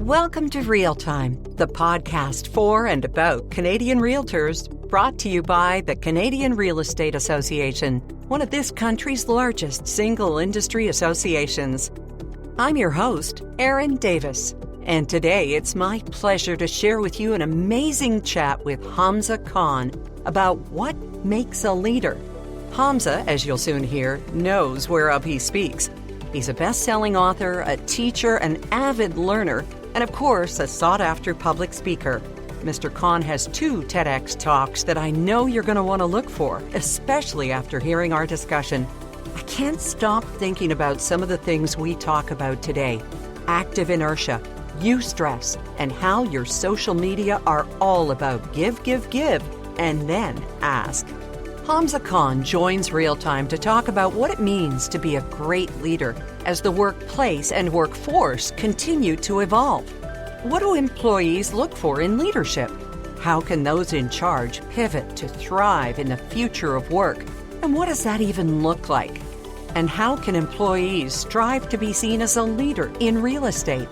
Welcome to Real Time, the podcast for and about Canadian realtors, brought to you by the Canadian Real Estate Association, one of this country's largest single industry associations. I'm your host, Erin Davis, and today it's my pleasure to share with you an amazing chat with Hamza Khan about what makes a leader. Hamza, as you'll soon hear, knows whereof he speaks. He's a best-selling author, a teacher, an avid learner, and of course, a sought-after public speaker. Mr. Khan has 2 TEDx talks that I know you're going to want to look for, especially after hearing our discussion. I can't stop thinking about some of the things we talk about today. Active inertia, eustress, and how your social media are all about give, and then ask. Hamza Khan joins Real Time to talk about what it means to be a great leader as the workplace and workforce continue to evolve. What do employees look for in leadership? How can those in charge pivot to thrive in the future of work? And what does that even look like? And how can employees strive to be seen as a leader in real estate?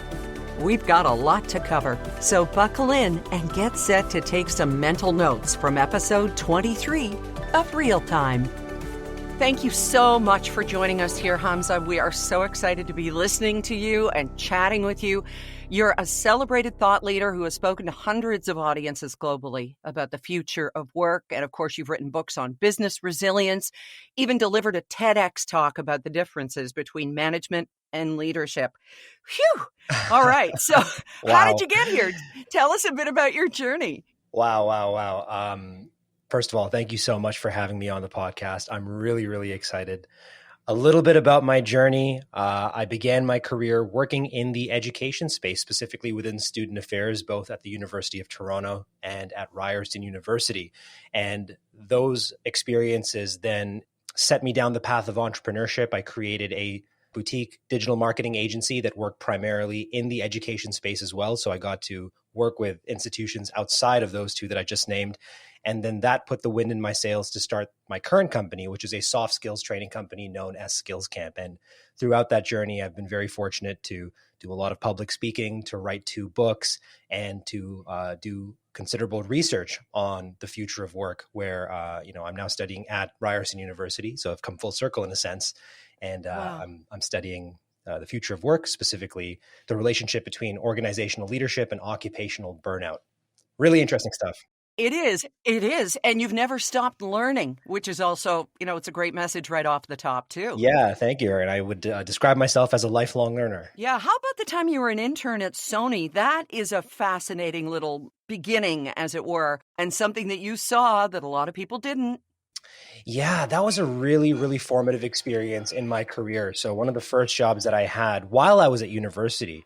We've got a lot to cover, so buckle in and get set to take some mental notes from episode 23 of Real Time. Thank you so much for joining us here, Hamza. We are so excited to be listening to you and chatting with you. You're a celebrated thought leader who has spoken to hundreds of audiences globally about the future of work. And of course, you've written books on business resilience, even delivered a TEDx talk about the differences between management and leadership. Phew! All right. So Wow. How did you get here? Tell us a bit about your journey. Wow. First of all, thank you so much for having me on the podcast. I'm really excited. A little bit about my journey. I began my career working in the education space, specifically within student affairs, both at the University of Toronto and at Ryerson University. And those experiences then set me down the path of entrepreneurship. I created a boutique digital marketing agency that worked primarily in the education space as well. So I got to work with institutions outside of those 2 that I just named. And then that put the wind in my sails to start my current company, which is a soft skills training company known as Skills Camp. And throughout that journey, I've been very fortunate to do a lot of public speaking, to write 2 books, and to do considerable research on the future of work, where I'm now studying at Ryerson University. So I've come full circle in a sense. And Wow. I'm studying the future of work, specifically the relationship between organizational leadership and occupational burnout. Really interesting stuff. It is. And you've never stopped learning, which is also, it's a great message right off the top too. Yeah, thank you, Erin. I would describe myself as a lifelong learner. Yeah. How about the time you were an intern at Sony? That is a fascinating little beginning, as it were, and something that you saw that a lot of people didn't. Yeah, that was a really formative experience in my career. So one of the first jobs that I had while I was at university,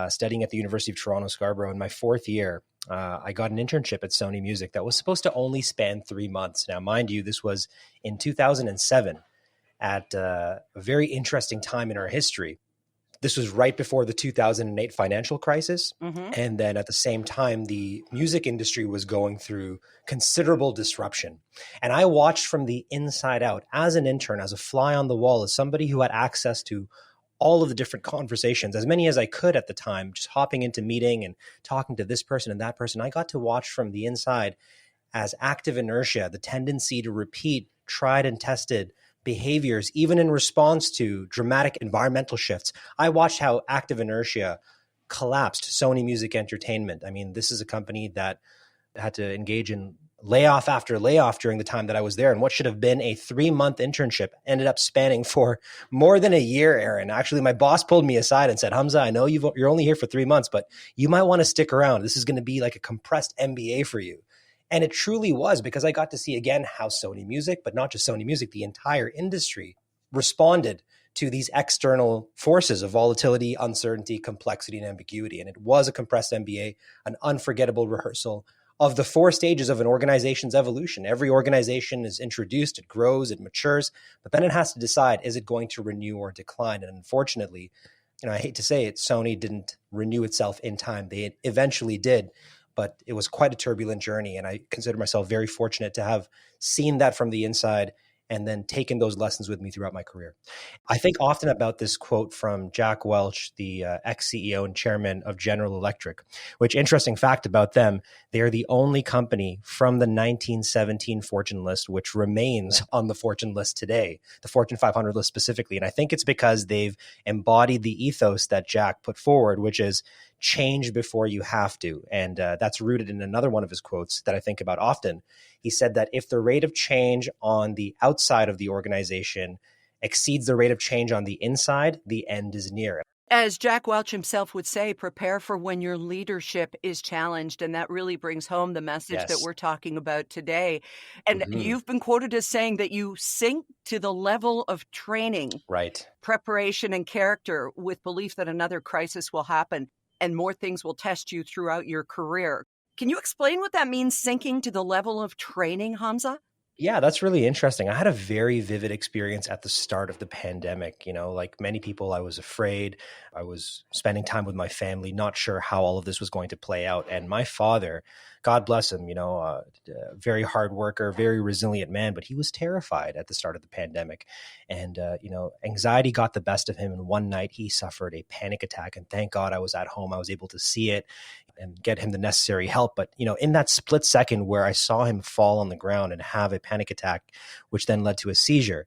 studying at the University of Toronto, Scarborough, in my 4th year, I got an internship at Sony Music that was supposed to only span 3 months. Now, mind you, this was in 2007 at a very interesting time in our history. This was right before the 2008 financial crisis. Mm-hmm. And then at the same time, the music industry was going through considerable disruption. And I watched from the inside out as an intern, as a fly on the wall, as somebody who had access to all of the different conversations, as many as I could at the time, just hopping into meeting and talking to this person and that person. I got to watch from the inside as active inertia, the tendency to repeat tried and tested behaviors, even in response to dramatic environmental shifts. I watched how active inertia collapsed Sony Music Entertainment. I mean, this is a company that had to engage in layoff after layoff during the time that I was there. And what should have been a 3-month internship ended up spanning for more than a year, Erin. Actually, my boss pulled me aside and said, Hamza, I know you're only here for 3 months, but you might want to stick around. This is going to be like a compressed MBA for you. And it truly was, because I got to see again how Sony Music, but not just Sony Music, the entire industry responded to these external forces of volatility, uncertainty, complexity, and ambiguity. And it was a compressed MBA, an unforgettable rehearsal of the 4 stages of an organization's evolution. Every organization is introduced, it grows, it matures, but then it has to decide, is it going to renew or decline? And unfortunately, I hate to say it, Sony didn't renew itself in time. They eventually did, but it was quite a turbulent journey. And I consider myself very fortunate to have seen that from the inside and then taken those lessons with me throughout my career. I think often about this quote from Jack Welch, the ex-CEO and chairman of General Electric, which, interesting fact about them, they are the only company from the 1917 Fortune list which remains on the Fortune list today, the Fortune 500 list specifically. And I think it's because they've embodied the ethos that Jack put forward, which is change before you have to. And that's rooted in another one of his quotes that I think about often. He said that if the rate of change on the outside of the organization exceeds the rate of change on the inside, the end is near. As Jack Welch himself would say, prepare for when your leadership is challenged. And that really brings home the message that we're talking about today. And you've been quoted as saying that you sink to the level of training, preparation, and character with belief that another crisis will happen and more things will test you throughout your career. Can you explain what that means, sinking to the level of training, Hamza? Yeah, that's really interesting. I had a very vivid experience at the start of the pandemic. Like many people, I was afraid. I was spending time with my family, not sure how all of this was going to play out. And my father, God bless him, very hard worker, very resilient man, but he was terrified at the start of the pandemic. And, anxiety got the best of him. And one night he suffered a panic attack. And thank God I was at home. I was able to see it and get him the necessary help. But, in that split second where I saw him fall on the ground and have a panic attack, which then led to a seizure,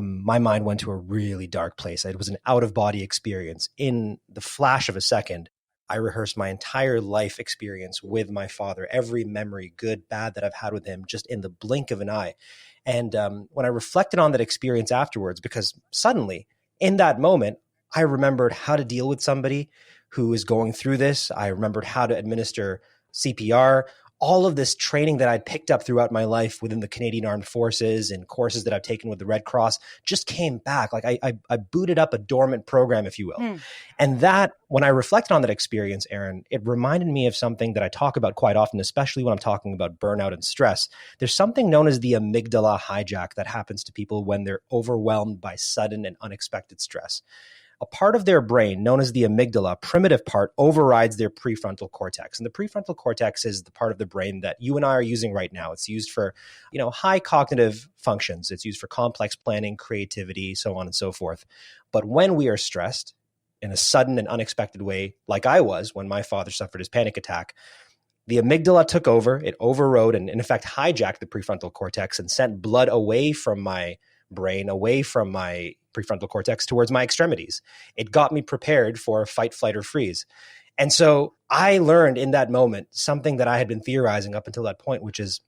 my mind went to a really dark place. It was an out-of-body experience. In the flash of a second, I rehearsed my entire life experience with my father, every memory, good, bad, that I've had with him, just in the blink of an eye. And when I reflected on that experience afterwards, because suddenly, in that moment, I remembered how to deal with somebody who is going through this. I remembered how to administer CPR. All of this training that I'd picked up throughout my life within the Canadian Armed Forces and courses that I've taken with the Red Cross just came back. Like I booted up a dormant program, if you will. And that, when I reflected on that experience, Aaron, it reminded me of something that I talk about quite often, especially when I'm talking about burnout and stress. There's something known as the amygdala hijack that happens to people when they're overwhelmed by sudden and unexpected stress. A part of their brain known as the amygdala, primitive part, overrides their prefrontal cortex. And the prefrontal cortex is the part of the brain that you and I are using right now. It's used for, high cognitive functions. It's used for complex planning, creativity, so on and so forth. But when we are stressed in a sudden and unexpected way, like I was when my father suffered his panic attack, the amygdala took over, it overrode and in effect hijacked the prefrontal cortex and sent blood away from my brain, away from my prefrontal cortex towards my extremities. It got me prepared for fight, flight, or freeze. And so I learned in that moment something that I had been theorizing up until that point, which is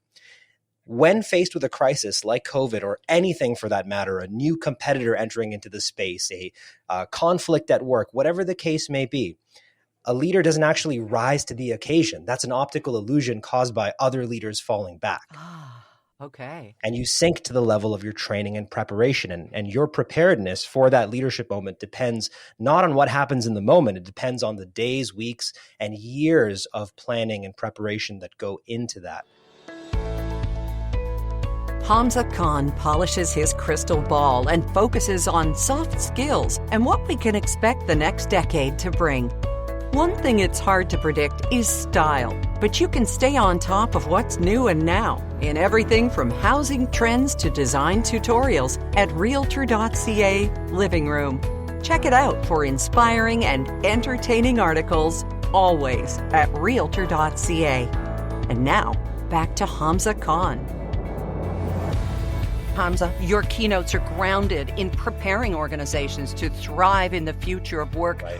when faced with a crisis like COVID or anything for that matter, a new competitor entering into the space, a conflict at work, whatever the case may be, a leader doesn't actually rise to the occasion. That's an optical illusion caused by other leaders falling back. Okay. And you sink to the level of your training and preparation. And your preparedness for that leadership moment depends not on what happens in the moment. It depends on the days, weeks, and years of planning and preparation that go into that. Hamza Khan polishes his crystal ball and focuses on soft skills and what we can expect the next decade to bring. One thing it's hard to predict is style, but you can stay on top of what's new and now in everything from housing trends to design tutorials at Realtor.ca Living Room. Check it out for inspiring and entertaining articles, always at Realtor.ca. And now, back to Hamza Khan. Hamza, your keynotes are grounded in preparing organizations to thrive in the future of work. Right.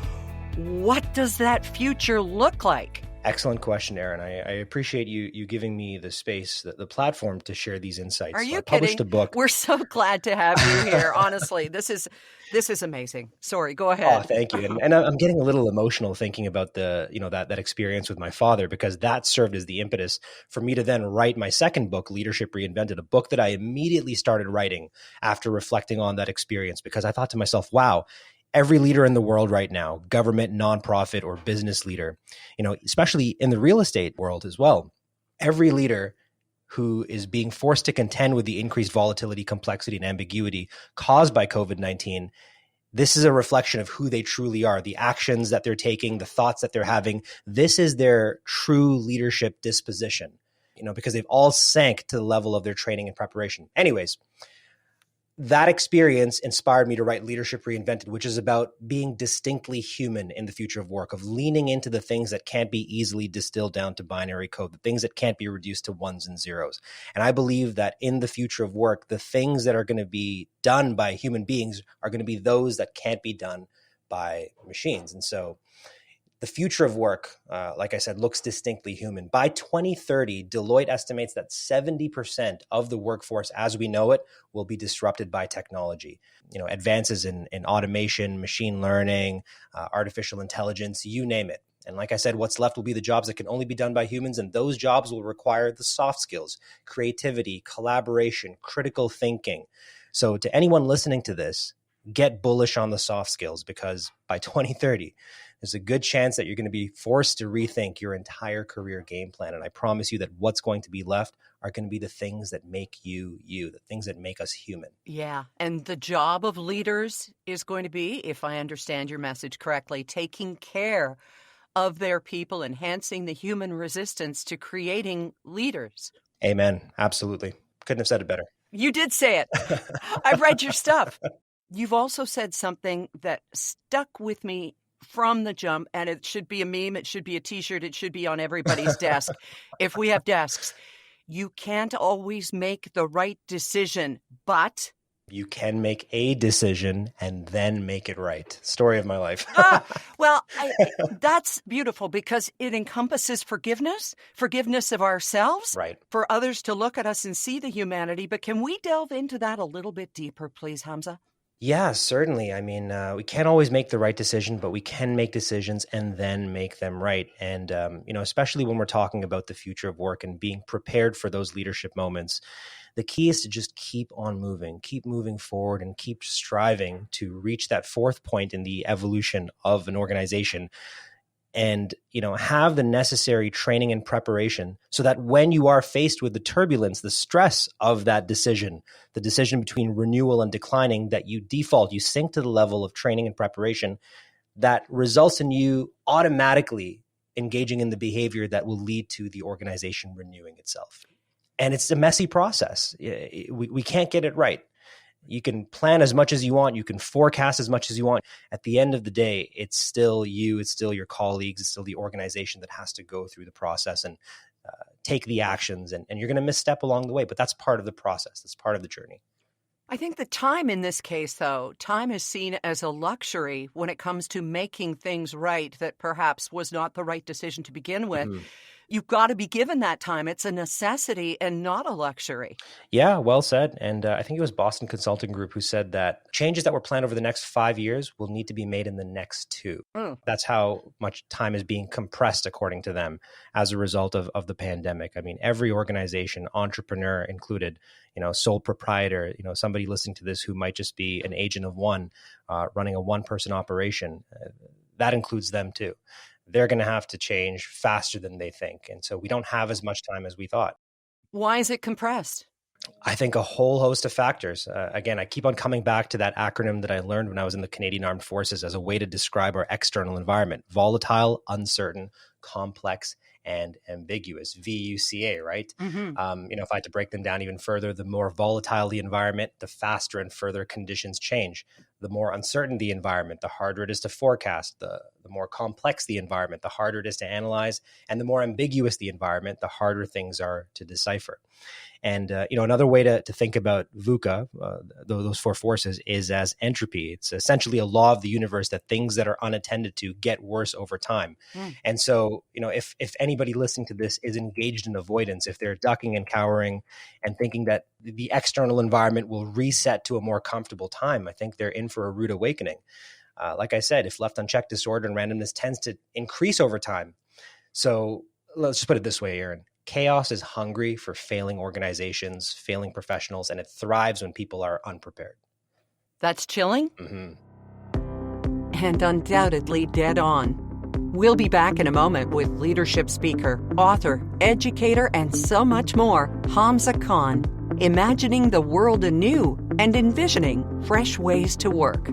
What does that future look like? Excellent question, Aaron. I appreciate you giving me the space, the platform to share these insights. Are you I published kidding? a book. We're so glad to have you here. Honestly, this is amazing. Sorry, go ahead. Oh, thank you. And I'm getting a little emotional thinking about that experience with my father, because that served as the impetus for me to then write my second book, Leadership Reinvented, a book that I immediately started writing after reflecting on that experience, because I thought to myself, wow, every leader in the world right now, government, nonprofit, or business leader, especially in the real estate world as well, every leader who is being forced to contend with the increased volatility, complexity, and ambiguity caused by COVID-19, this is a reflection of who they truly are, the actions that they're taking, the thoughts that they're having. This is their true leadership disposition, because they've all sank to the level of their training and preparation. Anyways, that experience inspired me to write Leadership Reinvented, which is about being distinctly human in the future of work, of leaning into the things that can't be easily distilled down to binary code, the things that can't be reduced to ones and zeros. And I believe that in the future of work, the things that are going to be done by human beings are going to be those that can't be done by machines. And so the future of work, like I said, looks distinctly human. By 2030, Deloitte estimates that 70% of the workforce as we know it will be disrupted by technology. Advances in automation, machine learning, artificial intelligence, you name it. And like I said, what's left will be the jobs that can only be done by humans, and those jobs will require the soft skills, creativity, collaboration, critical thinking. So to anyone listening to this, get bullish on the soft skills, because by 2030, there's a good chance that you're going to be forced to rethink your entire career game plan. And I promise you that what's going to be left are going to be the things that make you, the things that make us human. Yeah. And the job of leaders is going to be, if I understand your message correctly, taking care of their people, enhancing the human resistance to creating leaders. Amen. Absolutely. Couldn't have said it better. You did say it. I've read your stuff. You've also said something that stuck with me from the jump, and it should be a meme, it should be a t-shirt, it should be on everybody's desk. If we have desks, you can't always make the right decision, but you can make a decision and then make it right. Story of my life. That's beautiful, because it encompasses forgiveness of ourselves, right, for others to look at us and see the humanity. But can we delve into that a little bit deeper, please, Hamza? Yeah, certainly. I mean, we can't always make the right decision, but we can make decisions and then make them right. And, especially when we're talking about the future of work and being prepared for those leadership moments, the key is to just keep on moving, keep moving forward, and keep striving to reach that fourth point in the evolution of an organization. And, have the necessary training and preparation so that when you are faced with the turbulence, the stress of that decision, the decision between renewal and declining, that you sink to the level of training and preparation that results in you automatically engaging in the behavior that will lead to the organization renewing itself. And it's a messy process. We can't get it right. You can plan as much as you want. You can forecast as much as you want. At the end of the day, it's still you, it's still your colleagues, it's still the organization that has to go through the process and take the actions. And you're going to misstep along the way, but that's part of the process. That's part of the journey. I think the time in this case, though, time is seen as a luxury when it comes to making things right that perhaps was not the right decision to begin with. Mm-hmm. You've got to be given that time. It's a necessity and not a luxury. Yeah, well said. And I think it was Boston Consulting Group who said that changes that were planned over the next 5 years will need to be made in the next 2. That's how much time is being compressed, according to them, as a result of the pandemic. I mean, every organization, entrepreneur included, sole proprietor, somebody listening to this who might just be an agent of one, running a one-person operation, that includes them too. They're going to have to change faster than they think. And so we don't have as much time as we thought. Why is it compressed? I think a whole host of factors. Again, I keep on coming back to that acronym that I learned when I was in the Canadian Armed Forces as a way to describe our external environment: volatile, uncertain, complex, and ambiguous. VUCA, right? Mm-hmm. If I had to break them down even further, the more volatile the environment, the faster and further conditions change. The more uncertain the environment, the harder it is to forecast. The more complex the environment, the harder it is to analyze. And the more ambiguous the environment, the harder things are to decipher. And, another way to think about VUCA, those 4 forces, is as entropy. It's essentially a law of the universe that things that are unattended to get worse over time. And so, if anybody listening to this is engaged in avoidance, if they're ducking and cowering and thinking that the external environment will reset to a more comfortable time, I think they're in for a rude awakening. Like I said, if left unchecked, disorder and randomness tends to increase over time. So let's just put it this way, Aaron. Chaos is hungry for failing organizations, failing professionals, and it thrives when people are unprepared. That's chilling? Mm-hmm. And undoubtedly dead on. We'll be back in a moment with leadership speaker, author, educator, and so much more, Hamza Khan, imagining the world anew and envisioning fresh ways to work.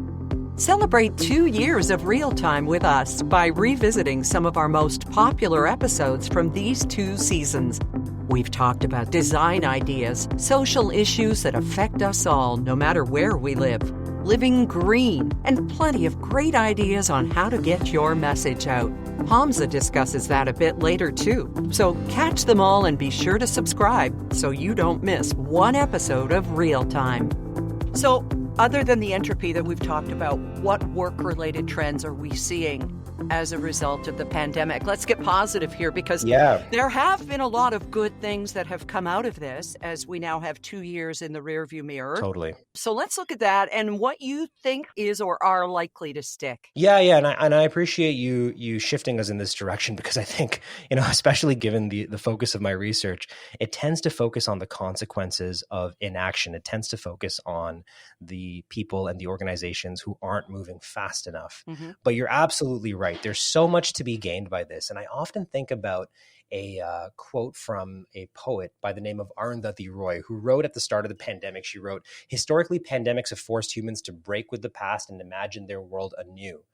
Celebrate 2 years of Real Time with us by revisiting some of our most popular episodes from these 2 seasons. We've talked about design ideas, social issues that affect us all, no matter where we live, living green, and plenty of great ideas on how to get your message out. Hamza discusses that a bit later, too. So catch them all and be sure to subscribe so you don't miss one episode of Real Time. So, other than the entropy that we've talked about, what work-related trends are we seeing as a result of the pandemic? Let's get positive here, because there have been a lot of good things that have come out of this, as we now have 2 years in the rearview mirror. Totally. So let's look at that and what you think is or are likely to stick. Yeah, and I appreciate you shifting us in this direction, because I think, especially given the focus of my research, it tends to focus on the consequences of inaction. It tends to focus on the people and the organizations who aren't moving fast enough. Mm-hmm. But you're absolutely right. There's so much to be gained by this. And I often think about a quote from a poet by the name of Arundhati Roy, who wrote at the start of the pandemic. She wrote, "Historically, pandemics have forced humans to break with the past and imagine their world anew.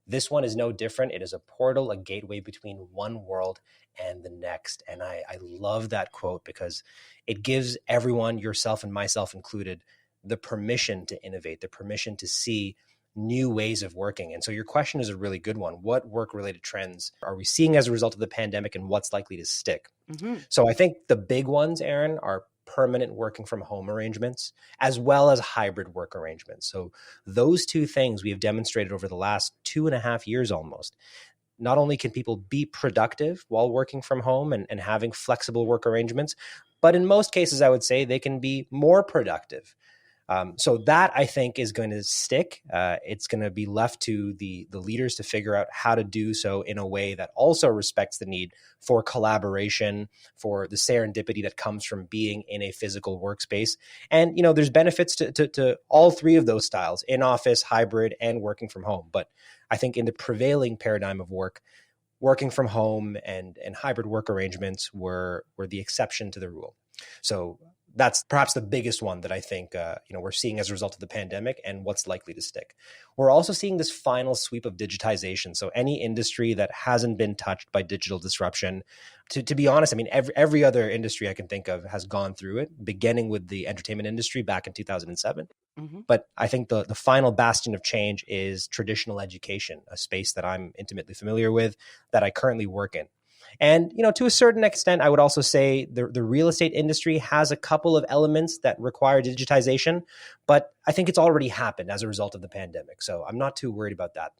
This one is no different. It is a portal, a gateway between one world and the next." And I love that quote, because it gives everyone, yourself and myself included, the permission to innovate, the permission to see new ways of working. And so your question is a really good one. What work-related trends are we seeing as a result of the pandemic, and what's likely to stick? Mm-hmm. So I think the big ones, Erin, are permanent working from home arrangements, as well as hybrid work arrangements. So those two things we have demonstrated over the last 2.5 years almost. Not only can people be productive while working from home and having flexible work arrangements, but in most cases, I would say they can be more productive. So that, I think, is going to stick. It's going to be left to the leaders to figure out how to do so in a way that also respects the need for collaboration, for the serendipity that comes from being in a physical workspace. And, there's benefits to all three of those styles: in office, hybrid, and working from home. But I think in the prevailing paradigm of work, working from home and hybrid work arrangements were the exception to the rule. So that's perhaps the biggest one that I think we're seeing as a result of the pandemic, and what's likely to stick. We're also seeing this final sweep of digitization. So any industry that hasn't been touched by digital disruption, to be honest, I mean, every other industry I can think of has gone through it, beginning with the entertainment industry back in 2007. Mm-hmm. But I think the final bastion of change is traditional education, a space that I'm intimately familiar with, that I currently work in. And, to a certain extent, I would also say the real estate industry has a couple of elements that require digitization, but I think it's already happened as a result of the pandemic. So I'm not too worried about that.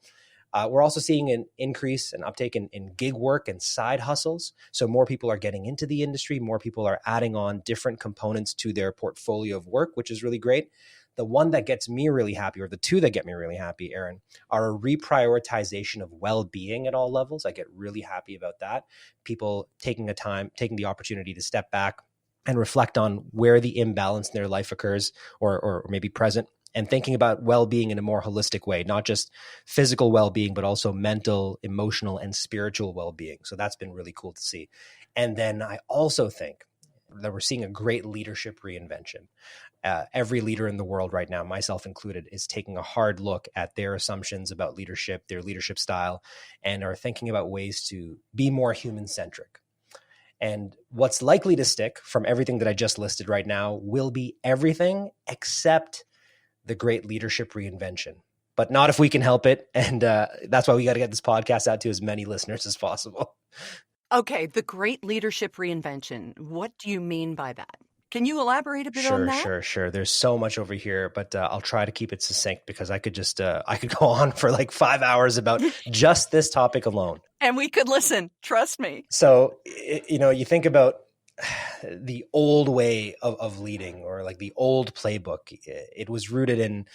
We're also seeing an increase, an uptake in gig work and side hustles. So more people are getting into the industry. More people are adding on different components to their portfolio of work, which is really great. The one that gets me really happy, or the two that get me really happy, Erin, are a reprioritization of well-being at all levels. I get really happy about that. People taking the opportunity to step back and reflect on where the imbalance in their life occurs, or maybe present, and thinking about well-being in a more holistic way, not just physical well-being, but also mental, emotional, and spiritual well-being. So that's been really cool to see. And then I also think that we're seeing a great leadership reinvention. Every leader in the world right now, myself included, is taking a hard look at their assumptions about leadership, their leadership style, and are thinking about ways to be more human-centric. And what's likely to stick from everything that I just listed right now will be everything except the great leadership reinvention. But not if we can help it. And that's why we got to get this podcast out to as many listeners as possible. Okay, the great leadership reinvention. What do you mean by that? Can you elaborate a bit on that? Sure. There's so much over here, but I'll try to keep it succinct, because I could go on for like 5 hours about just this topic alone. And we could listen, trust me. So, you think about the old way of leading, or like the old playbook. It was rooted in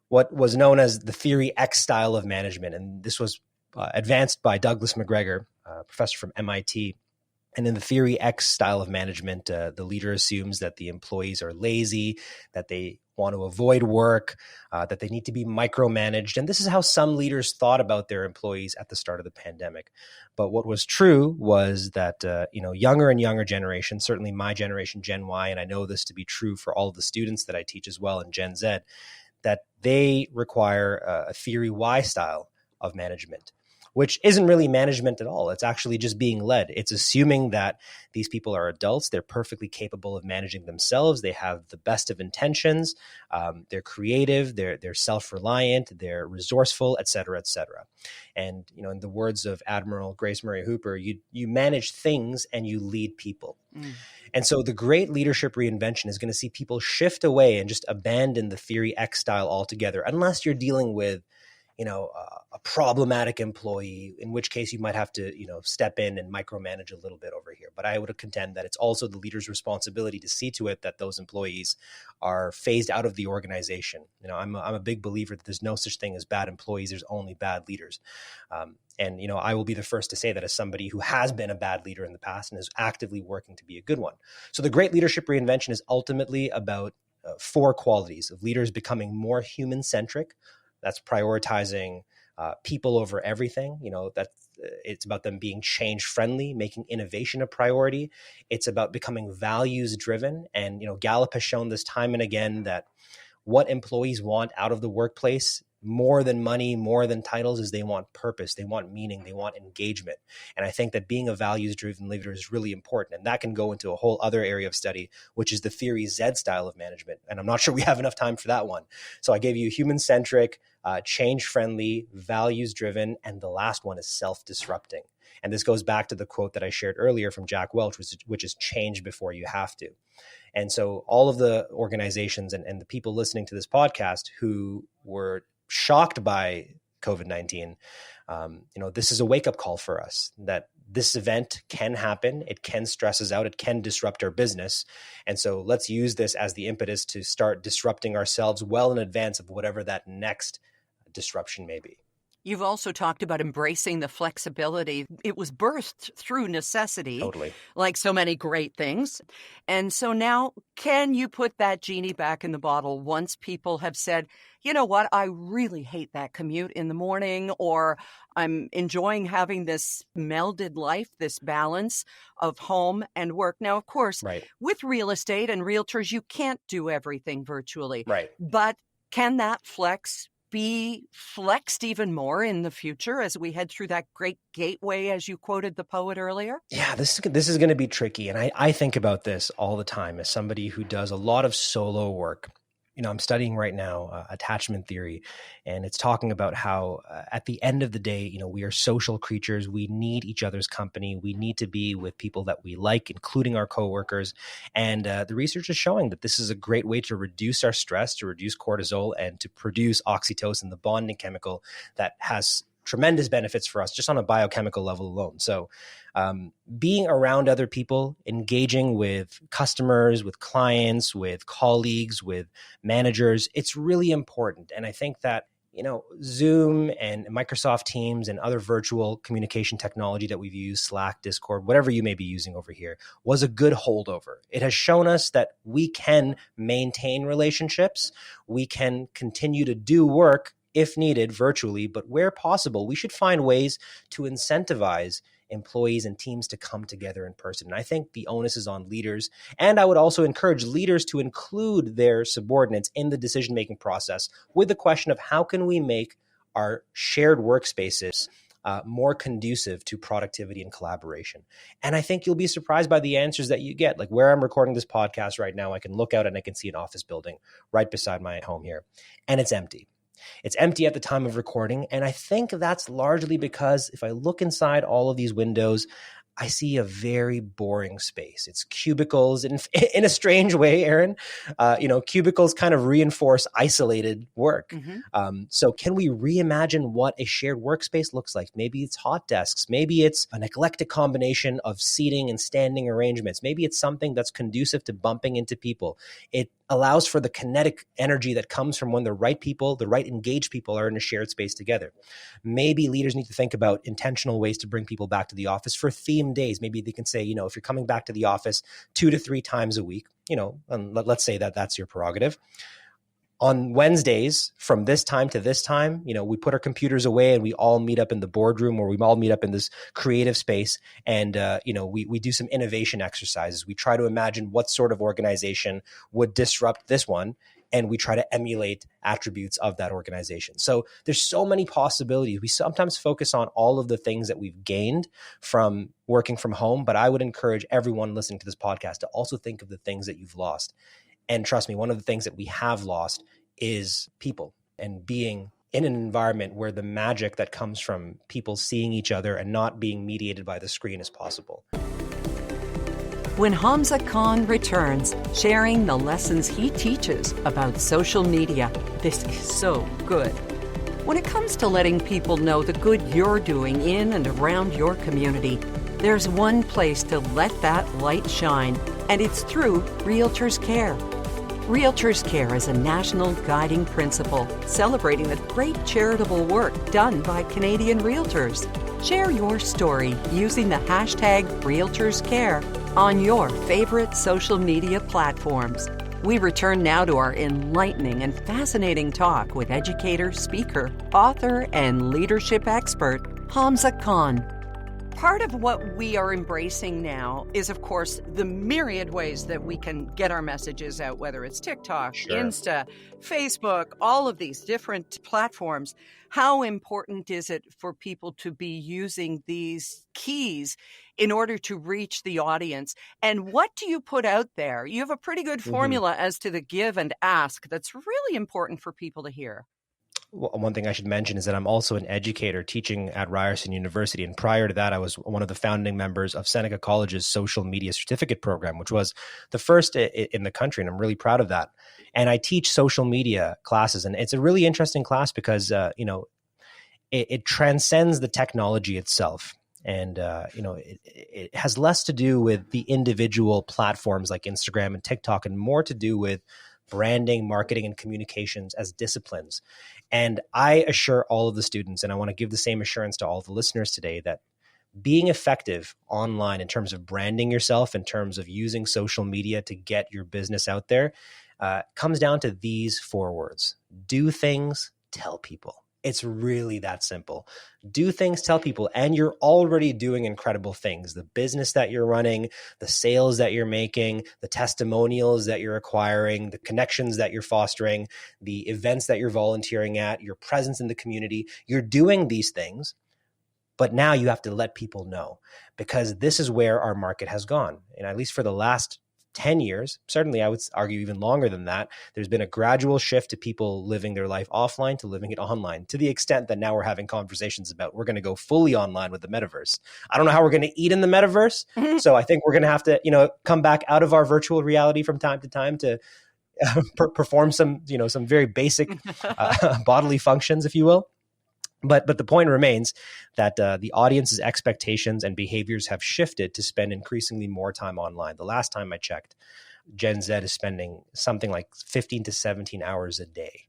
what was known as the Theory X style of management. And this was advanced by Douglas McGregor, a professor from MIT. And in the Theory X style of management, the leader assumes that the employees are lazy, that they want to avoid work, that they need to be micromanaged. And this is how some leaders thought about their employees at the start of the pandemic. But what was true was that, younger and younger generations, certainly my generation, Gen Y, and I know this to be true for all of the students that I teach as well in Gen Z, that they require a Theory Y style of management, which isn't really management at all. It's actually just being led. It's assuming that these people are adults. They're perfectly capable of managing themselves. They have the best of intentions. They're creative. They're self-reliant. They're resourceful, et cetera, et cetera. And, in the words of Admiral Grace Murray Hooper, you manage things and you lead people. And so the great leadership reinvention is going to see people shift away and just abandon the Theory X style altogether, unless you're dealing with, a problematic employee, in which case you might have to, step in and micromanage a little bit over here. But I would contend that it's also the leader's responsibility to see to it that those employees are phased out of the organization. I'm a big believer that there's no such thing as bad employees. There's only bad leaders. And I will be the first to say that as somebody who has been a bad leader in the past and is actively working to be a good one. So the great leadership reinvention is ultimately about 4 qualities of leaders becoming more human-centric. That's prioritizing people over everything. It's about them being change friendly, making innovation a priority. It's about becoming values driven. And, Gallup has shown this time and again that what employees want out of the workplace, more than money, more than titles, is they want purpose, they want meaning, they want engagement. And I think that being a values-driven leader is really important. And that can go into a whole other area of study, which is the Theory Z style of management. And I'm not sure we have enough time for that one. So I gave you human-centric, change-friendly, values-driven, and the last one is self-disrupting. And this goes back to the quote that I shared earlier from Jack Welch, which is change before you have to. And so all of the organizations and the people listening to this podcast who were shocked by COVID-19, this is a wake-up call for us that this event can happen. It can stress us out. It can disrupt our business. And so let's use this as the impetus to start disrupting ourselves well in advance of whatever that next disruption may be. You've also talked about embracing the flexibility. It was birthed through necessity, Totally, like so many great things. And so now, can you put that genie back in the bottle once people have said, you know what, I really hate that commute in the morning, or I'm enjoying having this melded life, this balance of home and work. Now, of course, right, with real estate and realtors, you can't do everything virtually. right. But can that flex be flexed even more in the future as we head through that great gateway, as you quoted the poet earlier? Yeah, this is going to be tricky. And I think about this all the time as somebody who does a lot of solo work. I'm studying right now attachment theory, and it's talking about how at the end of the day, we are social creatures. We need each other's company. We need to be with people that we like, including our coworkers. And the research is showing that this is a great way to reduce our stress, to reduce cortisol, and to produce oxytocin, the bonding chemical that has tremendous benefits for us just on a biochemical level alone. So being around other people, engaging with customers, with clients, with colleagues, with managers, it's really important. And I think that, Zoom and Microsoft Teams and other virtual communication technology that we've used, Slack, Discord, whatever you may be using over here, was a good holdover. It has shown us that we can maintain relationships. We can continue to do work if needed virtually, but where possible, we should find ways to incentivize employees and teams to come together in person. And I think the onus is on leaders. And I would also encourage leaders to include their subordinates in the decision-making process with the question of how can we make our shared workspaces more conducive to productivity and collaboration. And I think you'll be surprised by the answers that you get. Like where I'm recording this podcast right now, I can look out and I can see an office building right beside my home here, and it's empty. It's empty at the time of recording. And I think that's largely because if I look inside all of these windows, I see a very boring space. It's cubicles in a strange way, Erin. Cubicles kind of reinforce isolated work. Mm-hmm. So can we reimagine what a shared workspace looks like? Maybe it's hot desks. Maybe it's an eclectic combination of seating and standing arrangements. Maybe it's something that's conducive to bumping into people. It allows for the kinetic energy that comes from when the right people, the right engaged people are in a shared space together. Maybe leaders need to think about intentional ways to bring people back to the office for theme days. Maybe they can say, if you're coming back to the office 2 to 3 times a week, and let's say that that's your prerogative. On Wednesdays, from this time to this time, we put our computers away and we all meet up in the boardroom, or we all meet up in this creative space. And, we do some innovation exercises. We try to imagine what sort of organization would disrupt this one and we try to emulate attributes of that organization. So there's so many possibilities. We sometimes focus on all of the things that we've gained from working from home, but I would encourage everyone listening to this podcast to also think of the things that you've lost. And trust me, one of the things that we have lost is people and being in an environment where the magic that comes from people seeing each other and not being mediated by the screen is possible. When Hamza Khan returns, sharing the lessons he teaches about social media, this is so good. When it comes to letting people know the good you're doing in and around your community, there's one place to let that light shine, and it's through Realtors Care. Realtors Care is a national guiding principle celebrating the great charitable work done by Canadian realtors. Share your story using the hashtag RealtorsCare on your favorite social media platforms. We return now to our enlightening and fascinating talk with educator, speaker, author, and leadership expert, Hamza Khan. Part of what we are embracing now is, of course, the myriad ways that we can get our messages out, whether it's TikTok, Insta, Facebook, all of these different platforms. How important is it for people to be using these keys in order to reach the audience? And what do you put out there? You have a pretty good formula as to the give and ask that's really important for people to hear. Well, one thing I should mention is that I'm also an educator teaching at Ryerson University. And prior to that, I was one of the founding members of Seneca College's social media certificate program, which was the first in the country. And I'm really proud of that. And I teach social media classes. And it's a really interesting class because, it transcends the technology itself. And, it has less to do with the individual platforms like Instagram and TikTok and more to do with branding, marketing, and communications as disciplines. And I assure all of the students, and I want to give the same assurance to all the listeners today, that being effective online in terms of branding yourself, in terms of using social media to get your business out there, comes down to these 4 words: do things, tell people. It's really that simple. Do things, tell people, and you're already doing incredible things. The business that you're running, the sales that you're making, the testimonials that you're acquiring, the connections that you're fostering, the events that you're volunteering at, your presence in the community. You're doing these things, but now you have to let people know, because this is where our market has gone. And at least for the last 10 years, certainly I would argue even longer than that, there's been a gradual shift to people living their life offline to living it online, to the extent that now we're having conversations about we're going to go fully online with the metaverse. I don't know how we're going to eat in the metaverse. So I think we're going to have to, come back out of our virtual reality from time to time to perform some very basic bodily functions, if you will. But the point remains that the audience's expectations and behaviors have shifted to spend increasingly more time online. The last time I checked, Gen Z is spending something like 15 to 17 hours a day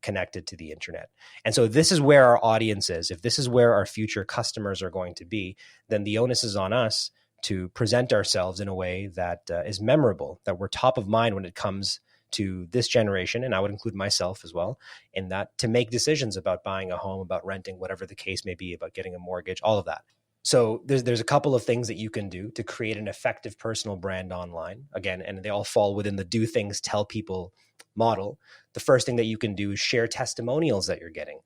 connected to the internet. And so this is where our audience is. If this is where our future customers are going to be, then the onus is on us to present ourselves in a way that is memorable, that we're top of mind when it comes to this generation, and I would include myself as well, in that to make decisions about buying a home, about renting, whatever the case may be, about getting a mortgage, all of that. So there's a couple of things that you can do to create an effective personal brand online. Again, and they all fall within the do things, tell people model. The first thing that you can do is share testimonials that you're getting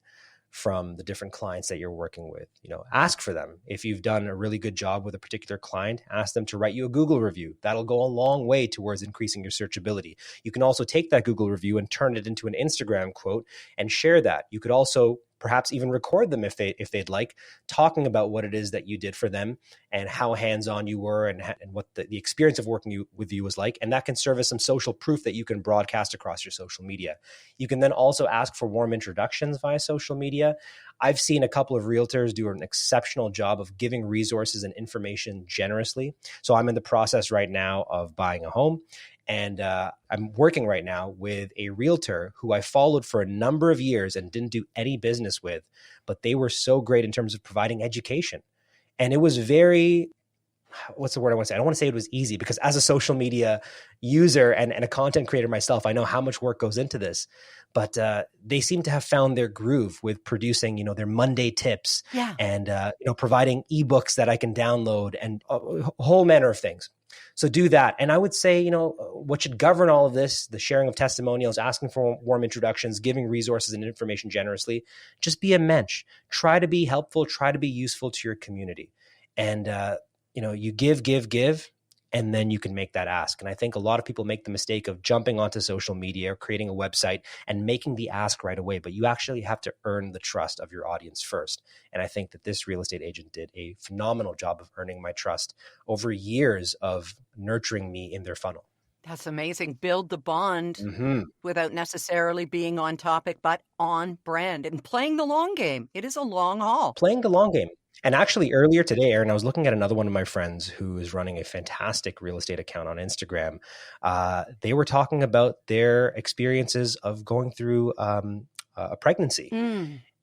from the different clients that you're working with. Ask for them. If you've done a really good job with a particular client, ask them to write you a Google review. That'll go a long way towards increasing your searchability. You can also take that Google review and turn it into an Instagram quote and share that. You could also perhaps even record them if they'd like, talking about what it is that you did for them and how hands-on you were and what the experience of working with you was like. And that can serve as some social proof that you can broadcast across your social media. You can then also ask for warm introductions via social media. I've seen a couple of realtors do an exceptional job of giving resources and information generously. So I'm in the process right now of buying a home. And I'm working right now with a realtor who I followed for a number of years and didn't do any business with, but they were so great in terms of providing education. And it was very, what's the word I want to say? I don't want to say it was easy, because as a social media user and a content creator myself, I know how much work goes into this. But they seem to have found their groove with producing, their Monday tips and, providing ebooks that I can download and a whole manner of things. So do that. And I would say, what should govern all of this, the sharing of testimonials, asking for warm introductions, giving resources and information generously, just be a mensch. Try to be helpful, try to be useful to your community. And, you give, and then you can make that ask. And I think a lot of people make the mistake of jumping onto social media or creating a website and making the ask right away, but you actually have to earn the trust of your audience first. And I think that this real estate agent did a phenomenal job of earning my trust over years of nurturing me in their funnel. That's amazing. Build the bond without necessarily being on topic, but on brand and playing the long game. It is a long haul. Playing the long game. And actually earlier today, Aaron, I was looking at another one of my friends who is running a fantastic real estate account on Instagram. They were talking about their experiences of going through a pregnancy.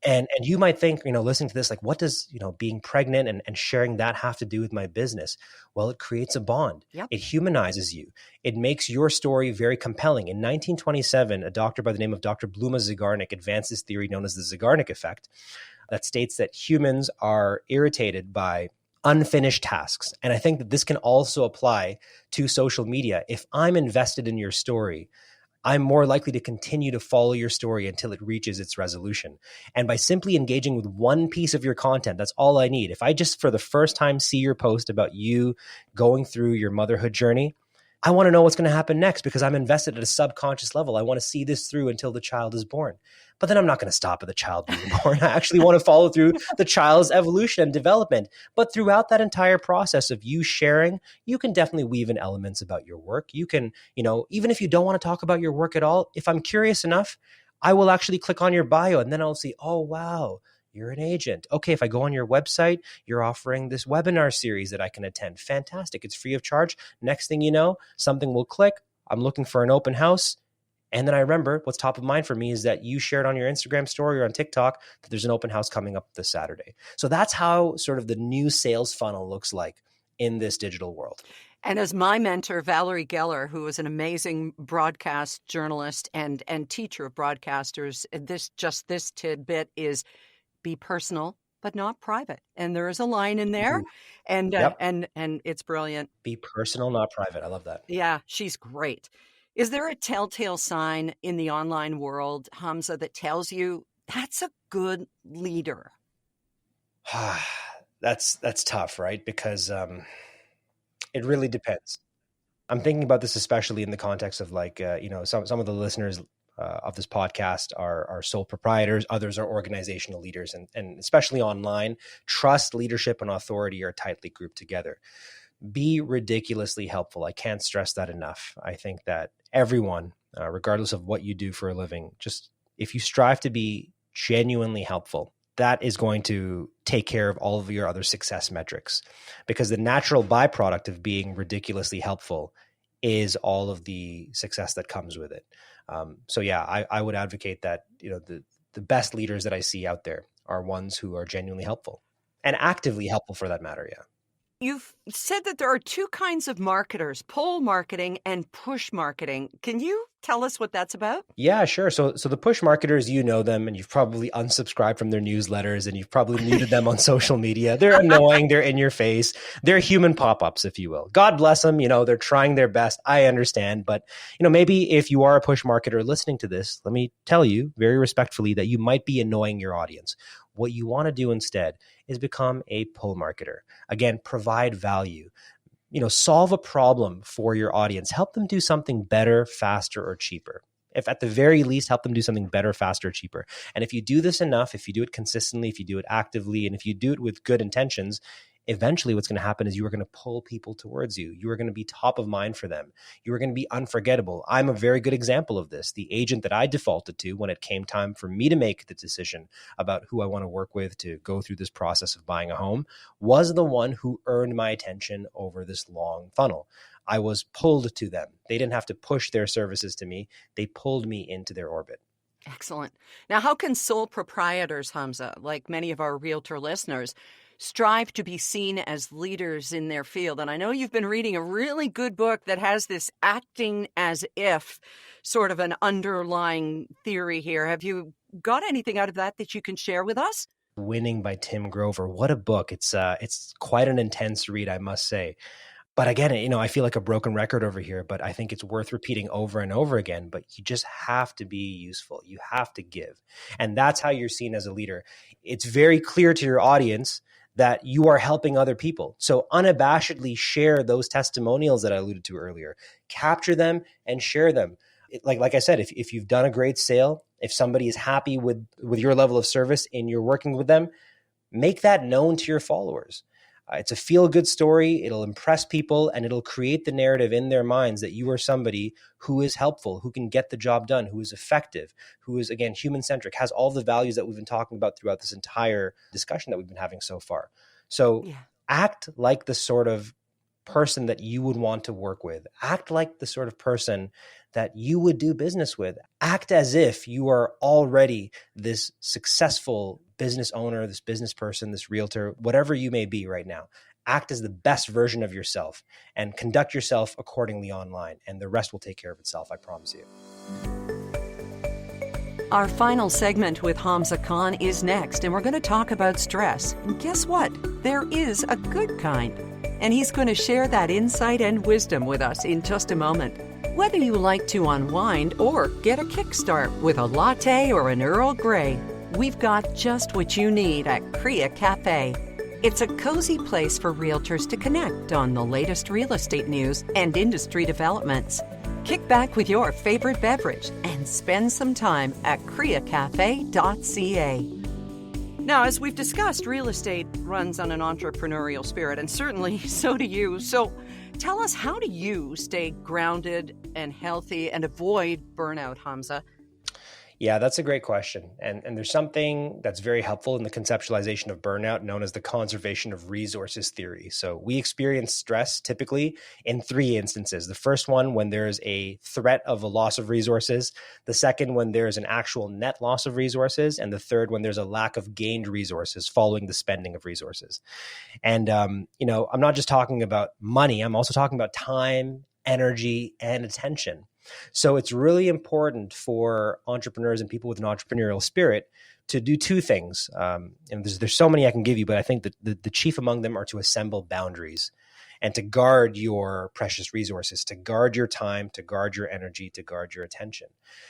And you might think, listening to this, like, what does, being pregnant and sharing that have to do with my business? Well, it creates a bond. Yep. It humanizes you. It makes your story very compelling. In 1927, a doctor by the name of Dr. Bluma Zygarnik advanced this theory known as the Zygarnik effect that states that humans are irritated by unfinished tasks. And I think that this can also apply to social media. If I'm invested in your story, I'm more likely to continue to follow your story until it reaches its resolution. And by simply engaging with one piece of your content, that's all I need. If I just for the first time see your post about you going through your motherhood journey, I want to know what's going to happen next because I'm invested at a subconscious level. I want to see this through until the child is born. But then I'm not going to stop at the child being born. I actually want to follow through the child's evolution and development. But throughout that entire process of you sharing, you can definitely weave in elements about your work. You can, even if you don't want to talk about your work at all, if I'm curious enough, I will actually click on your bio and then I'll see, oh, wow, you're an agent. Okay, if I go on your website, you're offering this webinar series that I can attend. Fantastic. It's free of charge. Next thing you know, something will click. I'm looking for an open house. And then I remember what's top of mind for me is that you shared on your Instagram story or on TikTok that there's an open house coming up this Saturday. So that's how sort of the new sales funnel looks like in this digital world. And as my mentor, Valerie Geller, who is an amazing broadcast journalist and teacher of broadcasters, this tidbit is be personal, but not private. And there is a line in there and it's brilliant. Be personal, not private. I love that. Yeah, she's great. Is there a telltale sign in the online world, Hamza, that tells you that's a good leader? That's tough, right? Because it really depends. I'm thinking about this especially in the context of some of the listeners of this podcast are sole proprietors. Others are organizational leaders, and especially online, trust, leadership, and authority are tightly grouped together. Be ridiculously helpful. I can't stress that enough. I think that everyone, regardless of what you do for a living, just if you strive to be genuinely helpful, that is going to take care of all of your other success metrics, because the natural byproduct of being ridiculously helpful is all of the success that comes with it. I would advocate that, the best leaders that I see out there are ones who are genuinely helpful and actively helpful for that matter. Yeah. You've said that there are two kinds of marketers, pull marketing and push marketing. Can you tell us what that's about? Yeah, sure. So the push marketers, you know them, and you've probably unsubscribed from their newsletters, and you've probably muted them on social media. They're annoying. They're in your face. They're human pop-ups, if you will. God bless them. They're trying their best. I understand. But, maybe if you are a push marketer listening to this, let me tell you very respectfully that you might be annoying your audience. What you want to do instead is become a pull marketer. Again, provide value. Solve a problem for your audience. Help them do something better, faster, or cheaper. If at the very least, help them do something better, faster, or cheaper. And if you do this enough, if you do it consistently, if you do it actively, and if you do it with good intentions, eventually what's going to happen is you are going to pull people towards you. You are going to be top of mind for them. You are going to be unforgettable. I'm a very good example of this. The agent that I defaulted to when it came time for me to make the decision about who I want to work with to go through this process of buying a home was the one who earned my attention over this long funnel. I was pulled to them. They didn't have to push their services to me. They pulled me into their orbit. Excellent. Now, how can sole proprietors, Hamza, like many of our realtor listeners, strive to be seen as leaders in their field? And I know you've been reading a really good book that has this acting as if sort of an underlying theory here. Have you got anything out of that you can share with us? Winning by Tim Grover. What a book. It's quite an intense read, I must say. But again, I feel like a broken record over here, but I think it's worth repeating over and over again. But you just have to be useful. You have to give. And that's how you're seen as a leader. It's very clear to your audience that you are helping other people. So unabashedly share those testimonials that I alluded to earlier. Capture them and share them. Like I said, if you've done a great sale, if somebody is happy with your level of service and you're working with them, make that known to your followers. It's a feel-good story. It'll impress people, and it'll create the narrative in their minds that you are somebody who is helpful, who can get the job done, who is effective, who is, again, human-centric, has all the values that we've been talking about throughout this entire discussion that we've been having so far. So act like the sort of person that you would want to work with. Act like the sort of person that you would do business with. Act as if you are already this successful business owner, this business person, this realtor, whatever you may be right now. Act as the best version of yourself and conduct yourself accordingly online, and the rest will take care of itself, I promise you. Our final segment with Hamza Khan is next, and we're going to talk about stress. And guess what? There is a good kind. And he's going to share that insight and wisdom with us in just a moment. Whether you like to unwind or get a kickstart with a latte or an Earl Grey, we've got just what you need at Krea Cafe. It's a cozy place for realtors to connect on the latest real estate news and industry developments. Kick back with your favorite beverage and spend some time at KreaCafe.ca. Now, as we've discussed, real estate runs on an entrepreneurial spirit, and certainly so do you. So tell us, how do you stay grounded and healthy and avoid burnout, Hamza? Yeah, that's a great question. And there's something that's very helpful in the conceptualization of burnout known as the conservation of resources theory. So we experience stress typically in three instances. The first one, when there's a threat of a loss of resources. The second, when there's an actual net loss of resources. And the third, when there's a lack of gained resources following the spending of resources. And, I'm not just talking about money. I'm also talking about time, energy, and attention. So it's really important for entrepreneurs and people with an entrepreneurial spirit to do two things. And there's so many I can give you, but I think that the chief among them are to assemble boundaries and to guard your precious resources, to guard your time, to guard your energy, to guard your attention.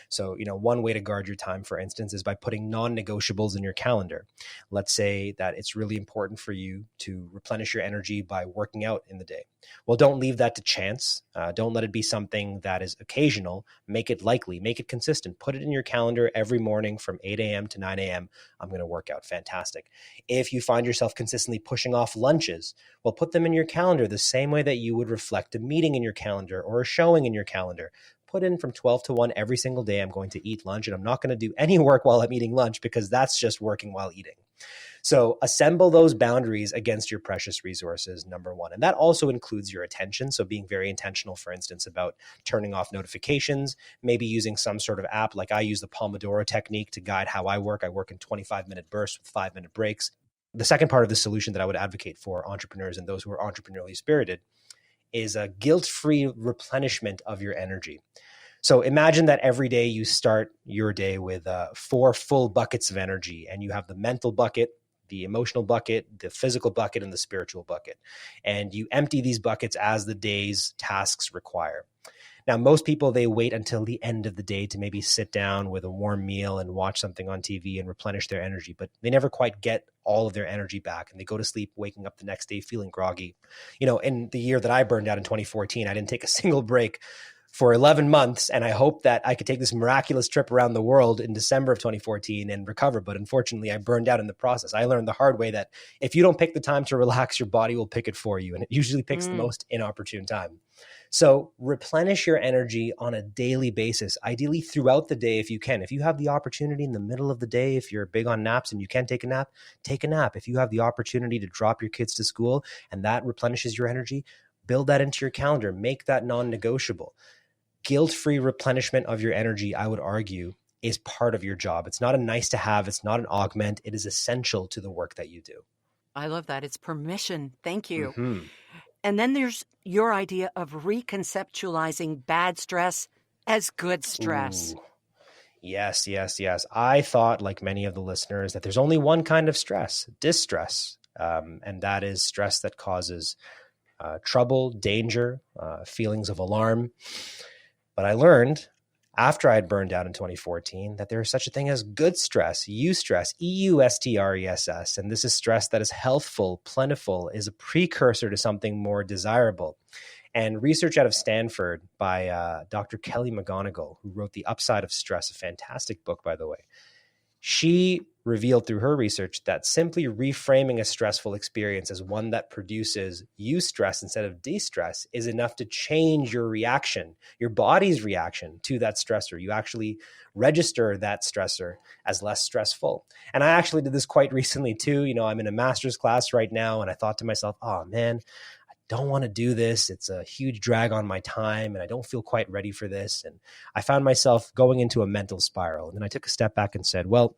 So, one way to guard your time, for instance, is by putting non-negotiables in your calendar. Let's say that it's really important for you to replenish your energy by working out in the day. Well, don't leave that to chance. Don't let it be something that is occasional. Make it likely, make it consistent. Put it in your calendar every morning from 8 a.m. to 9 a.m. I'm going to work out. Fantastic. If you find yourself consistently pushing off lunches, well, put them in your calendar the same way that you would reflect a meeting in your calendar or a showing in your calendar. Put in from 12 to 1 every single day. I'm going to eat lunch, and I'm not going to do any work while I'm eating lunch because that's just working while eating. So assemble those boundaries against your precious resources, number one. And that also includes your attention. So being very intentional, for instance, about turning off notifications, maybe using some sort of app. Like I use the Pomodoro technique to guide how I work. I work in 25-minute bursts with 5-minute breaks. The second part of the solution that I would advocate for entrepreneurs and those who are entrepreneurially spirited is a guilt-free replenishment of your energy. So imagine that every day you start your day with 4 full buckets of energy, and you have the mental bucket, the emotional bucket, the physical bucket, and the spiritual bucket. And you empty these buckets as the day's tasks require. Now, most people, they wait until the end of the day to maybe sit down with a warm meal and watch something on TV and replenish their energy, but they never quite get all of their energy back, and they go to sleep, waking up the next day feeling groggy. In the year that I burned out in 2014, I didn't take a single break for 11 months. And I hoped that I could take this miraculous trip around the world in December of 2014 and recover. But unfortunately, I burned out in the process. I learned the hard way that if you don't pick the time to relax, your body will pick it for you. And it usually picks the most inopportune time. So replenish your energy on a daily basis, ideally throughout the day if you can. If you have the opportunity in the middle of the day, if you're big on naps and you can take a nap, take a nap. If you have the opportunity to drop your kids to school and that replenishes your energy, build that into your calendar. Make that non-negotiable. Guilt-free replenishment of your energy, I would argue, is part of your job. It's not a nice to have. It's not an augment. It is essential to the work that you do. I love that. It's permission. Thank you. Mm-hmm. And then there's your idea of reconceptualizing bad stress as good stress. Ooh. Yes. I thought, like many of the listeners, that there's only one kind of stress, distress. And that is stress that causes trouble, danger, feelings of alarm. But I learned after I had burned out in 2014 that there is such a thing as good stress, eustress, EUSTRESS. And this is stress that is healthful, plentiful, is a precursor to something more desirable. And research out of Stanford by Dr. Kelly McGonigal, who wrote The Upside of Stress, a fantastic book, by the way. She revealed through her research that simply reframing a stressful experience as one that produces eustress instead of de-stress is enough to change your reaction, your body's reaction to that stressor. You actually register that stressor as less stressful. And I actually did this quite recently too. You know, I'm in a master's class right now, and I thought to myself, oh man, I don't want to do this. It's a huge drag on my time, and I don't feel quite ready for this. And I found myself going into a mental spiral. And then I took a step back and said, well,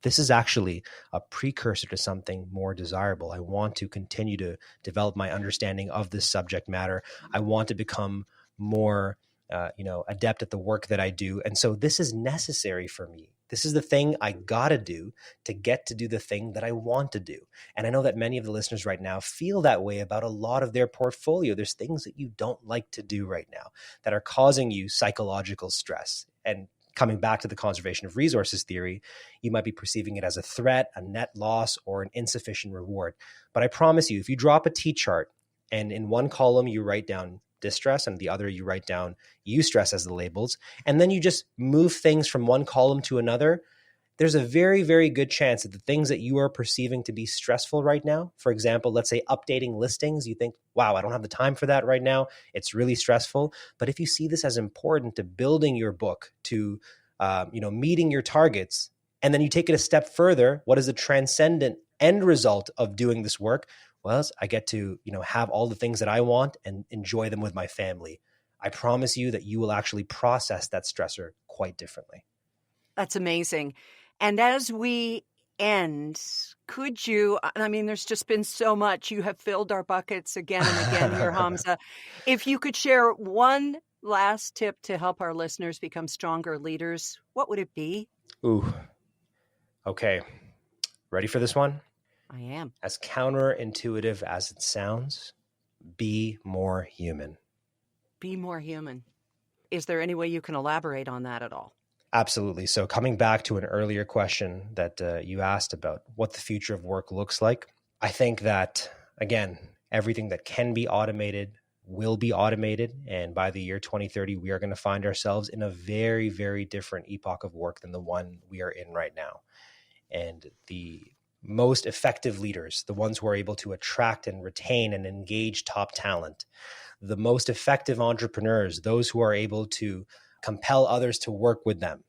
this is actually a precursor to something more desirable. I want to continue to develop my understanding of this subject matter. I want to become more, adept at the work that I do. And so this is necessary for me. This is the thing I got to do to get to do the thing that I want to do. And I know that many of the listeners right now feel that way about a lot of their portfolio. There's things that you don't like to do right now that are causing you psychological stress. And coming back to the conservation of resources theory, you might be perceiving it as a threat, a net loss, or an insufficient reward. But I promise you, if you drop a T-chart and in one column you write down distress and the other you write down eustress as the labels, and then you just move things from one column to another, there's a very, very good chance that the things that you are perceiving to be stressful right now, for example, let's say updating listings, you think, wow, I don't have the time for that right now. It's really stressful. But if you see this as important to building your book, to meeting your targets, and then you take it a step further, what is the transcendent end result of doing this work? Well, I get to, have all the things that I want and enjoy them with my family. I promise you that you will actually process that stressor quite differently. That's amazing. And as we end, could you, there's just been so much. You have filled our buckets again and again here, Hamza. If you could share one last tip to help our listeners become stronger leaders, what would it be? Ooh, okay. Ready for this one? I am. As counterintuitive as it sounds, be more human. Be more human. Is there any way you can elaborate on that at all? Absolutely. So coming back to an earlier question that you asked about what the future of work looks like, I think that, again, everything that can be automated will be automated. And by the year 2030, we are going to find ourselves in a very, very different epoch of work than the one we are in right now. And the most effective leaders, the ones who are able to attract and retain and engage top talent, the most effective entrepreneurs, those who are able to compel others to work with them,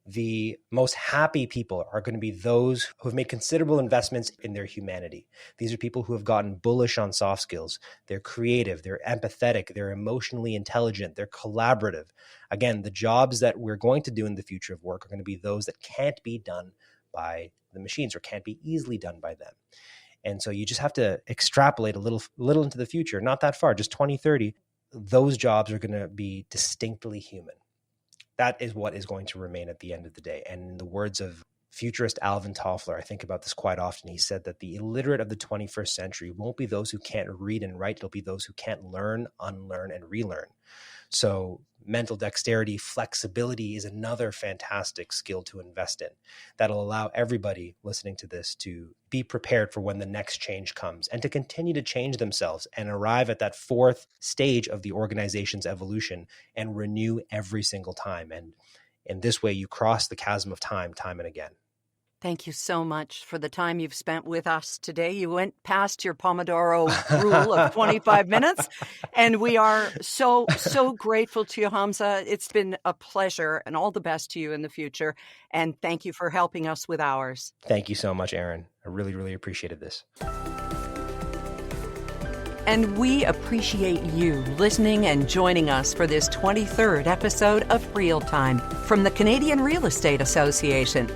the most happy people are going to be those who have made considerable investments in their humanity. These are people who have gotten bullish on soft skills. They're creative, they're empathetic, they're emotionally intelligent, they're collaborative. Again, the jobs that we're going to do in the future of work are going to be those that can't be done by the machines or can't be easily done by them. And so you just have to extrapolate a little into the future, not that far, just 2030. Those jobs are going to be distinctly human. That is what is going to remain at the end of the day. And in the words of futurist Alvin Toffler, I think about this quite often. He said that the illiterate of the 21st century won't be those who can't read and write. It'll be those who can't learn, unlearn, and relearn. So mental dexterity, flexibility is another fantastic skill to invest in that'll allow everybody listening to this to be prepared for when the next change comes and to continue to change themselves and arrive at that fourth stage of the organization's evolution and renew every single time. And in this way, you cross the chasm of time and again. Thank you so much for the time you've spent with us today. You went past your Pomodoro rule of 25 minutes, and we are so grateful to you, Hamza. It's been a pleasure, and all the best to you in the future. And thank you for helping us with ours. Thank you so much, Erin. I really, really appreciated this. And we appreciate you listening and joining us for this 23rd episode of Real Time from the Canadian Real Estate Association.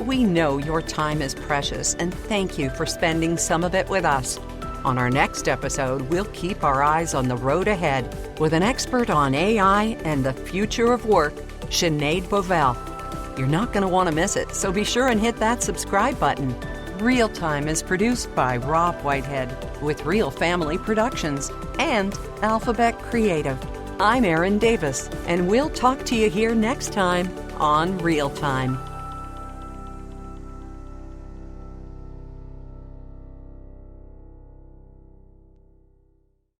We know your time is precious, and thank you for spending some of it with us. On our next episode, we'll keep our eyes on the road ahead with an expert on AI and the future of work, Sinead Bovell. You're not going to want to miss it, so be sure and hit that subscribe button. Real Time is produced by Rob Whitehead with Real Family Productions and Alphabet Creative. I'm Erin Davis, and we'll talk to you here next time on Real Time.